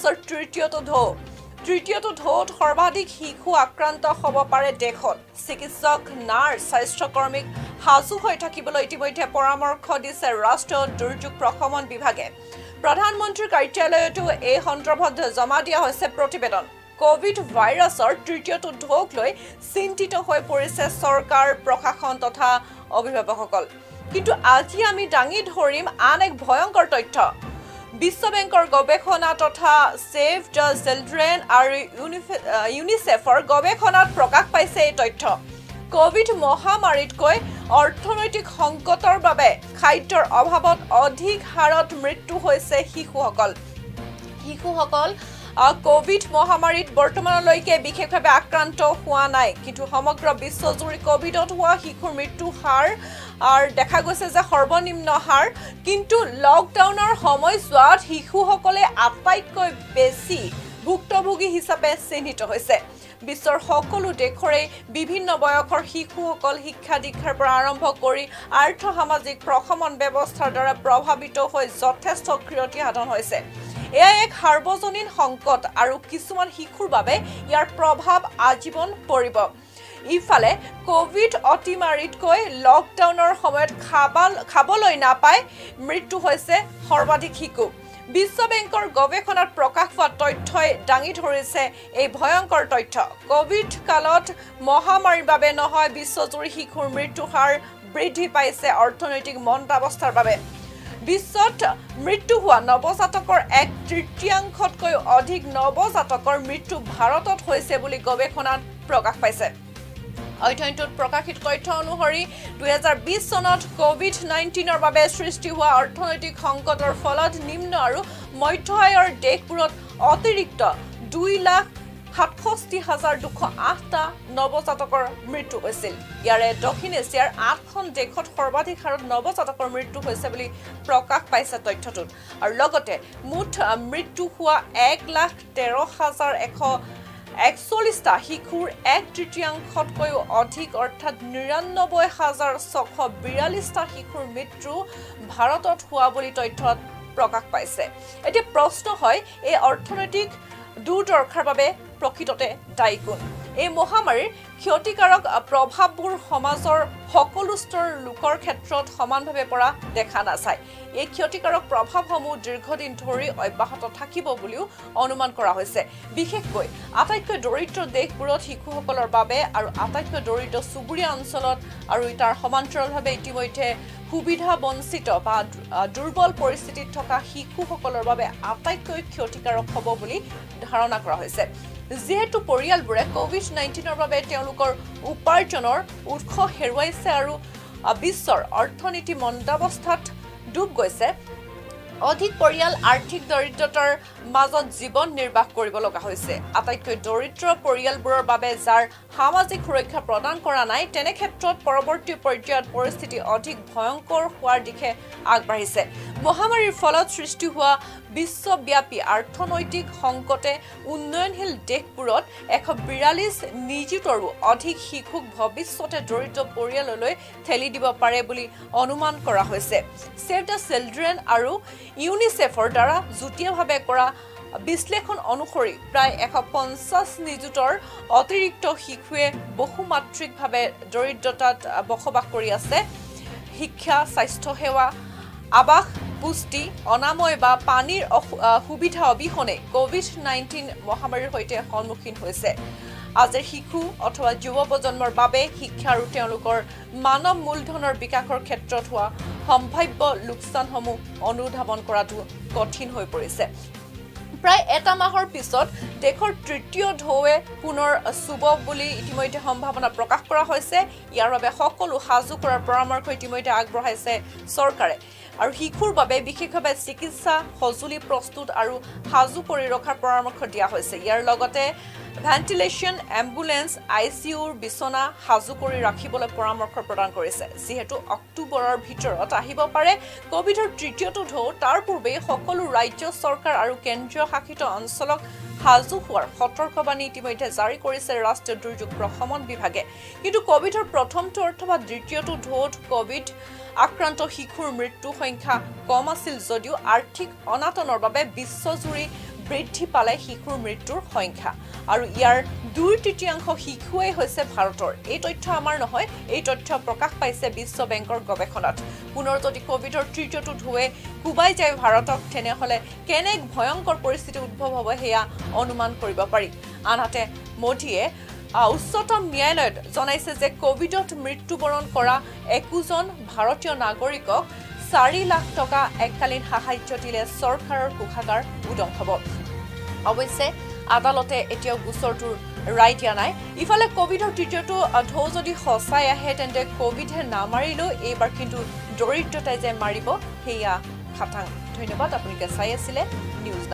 ভাইৰাছৰ তৃতীয়টো ঢৌত সৰ্বাধিক শিশু আক্ৰান্ত হ'ব পাৰে দেশত চিকিৎসক নাৰ্ছ স্বাস্থ্যকৰ্মীক সাজু হৈ থাকিবলৈ ইতিমধ্যে পৰামৰ্শ দিছে ৰাষ্ট্ৰীয় দুৰ্যোগ প্ৰশমন বিভাগে প্ৰধানমন্ত্ৰীৰ কাৰ্যালয়তো এই সন্দৰ্ভত জমা দিয়া হৈছে প্ৰতিবেদন কোভিড ভাইৰাছৰ তৃতীয়টো ঢৌক লৈ চিন্তিত হৈ পৰিছে চৰকাৰ প্ৰশাসন তথা অভিভাৱকসকল কিন্তু আজি আমি দাঙি ধৰিম আন এক ভয়ংকৰ তথ্য বিশ্ব বেংকৰ গৱেষণা তথা সেভ দ্য চিলড্ৰেন আৰু ইউনিসেফৰ গৱেষণাত প্ৰকাশ পাইছে এই তথ্য কোভিড মহামাৰীতকৈ অৰ্থনৈতিক সংকটৰ বাবে খাদ্যৰ অভাৱত অধিক হাৰত মৃত্যু হৈছে শিশুসকল কোভিড মহামাৰীত বৰ্তমানলৈকে বিশেষভাৱে আক্ৰান্ত হোৱা নাই কিন্তু সমগ্ৰ বিশ্বজুৰি কোভিডত হোৱা শিশুৰ মৃত্যু হাৰ আৰ দেখা গৈছে যে সৰ্বনিম্ন হাৰ কিন্তু লকডাউনৰ সময়ছোৱাত শিশুসকলে আটাইতকৈ বেছি ভুক্তভোগী হিচাপে চিহ্নিত হৈছে বিশ্বৰ সকলো দেশৰে বিভিন্ন বয়সৰ শিশুসকল শিক্ষা দীক্ষাৰ পৰা আৰম্ভ কৰি আৰ্থ সামাজিক প্ৰশমন ব্যৱস্থাৰ দ্বাৰা প্ৰভাৱিত হৈ যথেষ্ট ক্ষতি সাধন হৈছে এয়া এক সাৰ্বজনীন সংকট আৰু কিছুমান শিশুৰ বাবে ইয়াৰ প্ৰভাৱ আজীৱন পৰিব ইফালে কোভিড অতিমাৰীতকৈ লকডাউনৰ সময়ত খাবলৈ নাপায় মৃত্যু হৈছে সৰ্বাধিক শিশু বিশ্ব বেংকৰ গৱেষণাত প্ৰকাশ পোৱা তথ্যই দাঙি ধৰিছে এই ভয়ংকৰ তথ্য কোভিড কালত মহামাৰীৰ বাবে নহয় বিশ্বজুৰি শিশুৰ মৃত্যু হাৰ বৃদ্ধি পাইছে অৰ্থনৈতিক মন্দাৱস্থাৰ বাবে বিশ্বত মৃত্যু হোৱা নৱজাতকৰ 1/3তকৈ অধিক নৱজাতকৰ মৃত্যু ভাৰতত হৈছে বুলি গৱেষণাত প্ৰকাশ পাইছে অধ্যয়নটোত প্ৰকাশিত তথ্য অনুসৰি 2020 চনত কোভিড-19ৰ বাবে সৃষ্টি হোৱা অৰ্থনৈতিক সংকটৰ ফলত নিম্ন আৰু মধ্য আয়ৰ দেশবোৰত অতিৰিক্ত 2,67,208টা নৱজাতকৰ মৃত্যু হৈছিল ইয়াৰে দক্ষিণ এছিয়াৰ 8খন দেশত সৰ্বাধিক হাৰত নৱজাতকৰ মৃত্যু হৈছে বুলি প্ৰকাশ পাইছে তথ্যটোত আৰু লগতে মুঠ মৃত্যু হোৱা 1,13,141টা শিশুৰ 1/3তকৈ অধিক অৰ্থাৎ 99,642টা শিশুৰ মৃত্যু ভাৰতত হোৱা বুলি তথ্যত প্ৰকাশ পাইছে এতিয়া প্ৰশ্ন হয় এই অৰ্থনৈতিক দুৰ্দশাৰ বাবে প্ৰকৃততে দায়ী কোন এই মহামাৰীৰ ক্ষতিকাৰক প্ৰভাৱবোৰ সমাজৰ সকলো স্তৰৰ লোকৰ ক্ষেত্ৰত সমানভাৱে পৰা দেখা নাযায় এই ক্ষতিকাৰক প্ৰভাৱসমূহ দীৰ্ঘদিন ধৰি অব্যাহত থাকিব বুলিও অনুমান কৰা হৈছে বিশেষকৈ আটাইতকৈ দৰিদ্ৰ দেশবোৰত শিশুসকলৰ বাবে আৰু আটাইতকৈ দৰিদ্ৰ চুবুৰীয়া অঞ্চলত আৰু তাৰ সমান্তৰালভাৱে ইতিমধ্যে সুবিধা বঞ্চিত বা দুৰ্বল পৰিস্থিতিত থকা শিশুসকলৰ বাবে আটাইতকৈ ক্ষতিকাৰক হ'ব বুলি ধাৰণা কৰা হৈছে যেহেতু পৰিয়ালবোৰে কোভিড-19ৰ বাবে তেওঁলোকৰ উপাৰ্জনৰ উৎস হেৰুৱাইছে আৰু বিশ্বৰ অৰ্থনীতি মন্দাৱস্থাত ডুব গৈছে অধিক পৰিয়াল আৰ্থিক দৰিদ্ৰতাৰ মাজত জীৱন নিৰ্বাহ কৰিব লগা হৈছে আটাইতকৈ দৰিদ্ৰ পৰিয়ালবোৰৰ বাবে যাৰ সামাজিক সুৰক্ষা প্ৰদান কৰা নাই তেনে ক্ষেত্ৰত পৰৱৰ্তী পৰ্যায়ত পৰিস্থিতি অধিক ভয়ংকৰ হোৱাৰ দিশে আগবাঢ়িছে মহামাৰীৰ ফলত সৃষ্টি হোৱা বিশ্বব্যাপী অৰ্থনৈতিক সংকটে উন্নয়নশীল দেশবোৰত 142 নিযুতৰো অধিক শিশুক ভৱিষ্যতে দৰিদ্ৰ পৰিয়াললৈ ঠেলি দিব পাৰে বুলি অনুমান কৰা হৈছে সেভ দ্য চিলড্ৰেন আৰু ইউনিসেফৰ দ্বাৰা যুটীয়াভাৱে কৰা বিশ্লেষণ অনুসৰি প্ৰায় 150 নিযুতৰ অতিৰিক্ত শিশুৱে বহুমাত্ৰিকভাৱে দৰিদ্ৰতাত বসবাস কৰি আছে শিক্ষা স্বাস্থ্য সেৱা আবাস পুষ্টি অনাময় বা পানীৰ সুবিধা অবিহনে কোভিড-19 মহামাৰীৰ সৈতে সন্মুখীন হৈছে আজিৰ শিশু অথবা যুৱ প্ৰজন্মৰ বাবে শিক্ষা আৰু তেওঁলোকৰ মানৱ মূলধনৰ বিকাশৰ ক্ষেত্ৰত হোৱা সম্ভাৱ্য লোকচানসমূহ অনুধাৱন কৰাটো কঠিন হৈ পৰিছে প্ৰায় এটা মাহৰ পিছত দেশৰ তৃতীয় ঢৌৱে পুনৰ চুব বুলি ইতিমধ্যে সম্ভাৱনা প্ৰকাশ কৰা হৈছে ইয়াৰ বাবে সকলো সাজু কৰাৰ পৰামৰ্শ ইতিমধ্যে আগবঢ়াইছে চৰকাৰে আৰু শিশুৰ বাবে বিশেষভাৱে চিকিৎসা সঁজুলি প্ৰস্তুত আৰু সাজু কৰি ৰখাৰ পৰামৰ্শ দিয়া হৈছে ইয়াৰ লগতে ভেন্টিলেশন এম্বুলেন্স আইসিইউৰ বিছনা সাজু কৰি ৰাখিবলৈ পৰামৰ্শ প্ৰদান কৰিছে যেহেতু অক্টোবৰৰ ভিতৰত আহিব পাৰে কোভিডৰ তৃতীয়টো ঢৌ তাৰ পূৰ্বে সকলো ৰাজ্য চৰকাৰ আৰু কেন্দ্ৰীয় শাসিত অঞ্চলক সাজু হোৱাৰ সতৰ্কবাণী ইতিমধ্যে জাৰি কৰিছে ৰাষ্ট্ৰীয় দুৰ্যোগ প্ৰশমন বিভাগে কিন্তু কোভিডৰ প্ৰথমটো অথবা দ্বিতীয়টো ঢৌত কোভিড আক্ৰান্ত শিশুৰ মৃত্যু সংখ্যা কম আছিল যদিও আৰ্থিক অনাটনৰ বাবে বিশ্বজুৰি বৃদ্ধি পালে শিশুৰ মৃত্যুৰ সংখ্যা আৰু ইয়াৰ 2/3 শিশুৱেই হৈছে ভাৰতৰ এই তথ্য আমাৰ নহয় এই তথ্য প্ৰকাশ পাইছে বিশ্ব বেংকৰ গৱেষণাত পুনৰ যদি কোভিডৰ তৃতীয়টো ঢৌৱে কুবাই যায় ভাৰতক তেনেহলে কেনে ভয়ংকৰ পৰিস্থিতি উদ্ভৱ হ'ব হেয়া অনুমান কৰিব পাৰি আনহাতে মোদীয়ে উচ্চতম ন্যায়ালয়ত জনাইছে যে কোভিডত মৃত্যুবৰণ কৰা 21 জন ভাৰতীয় নাগৰিকক 4 লাখ টকা এককালীন সাহায্য দিলে চৰকাৰৰ কোষাগাৰ উদং হ'ব অৱশ্যে আদালতে এতিয়াও গোচৰটোৰ ৰায় দিয়া নাই ইফালে কোভিডৰ তৃতীয়টো ঢৌ যদি সঁচাই আহে তেন্তে কোভিডে নামাৰিলেও এইবাৰ কিন্তু দৰিদ্ৰতাই যে মাৰিব হেয়া খাটাং ধন্যবাদ আপোনালোকে চাই আছিলে নিউজ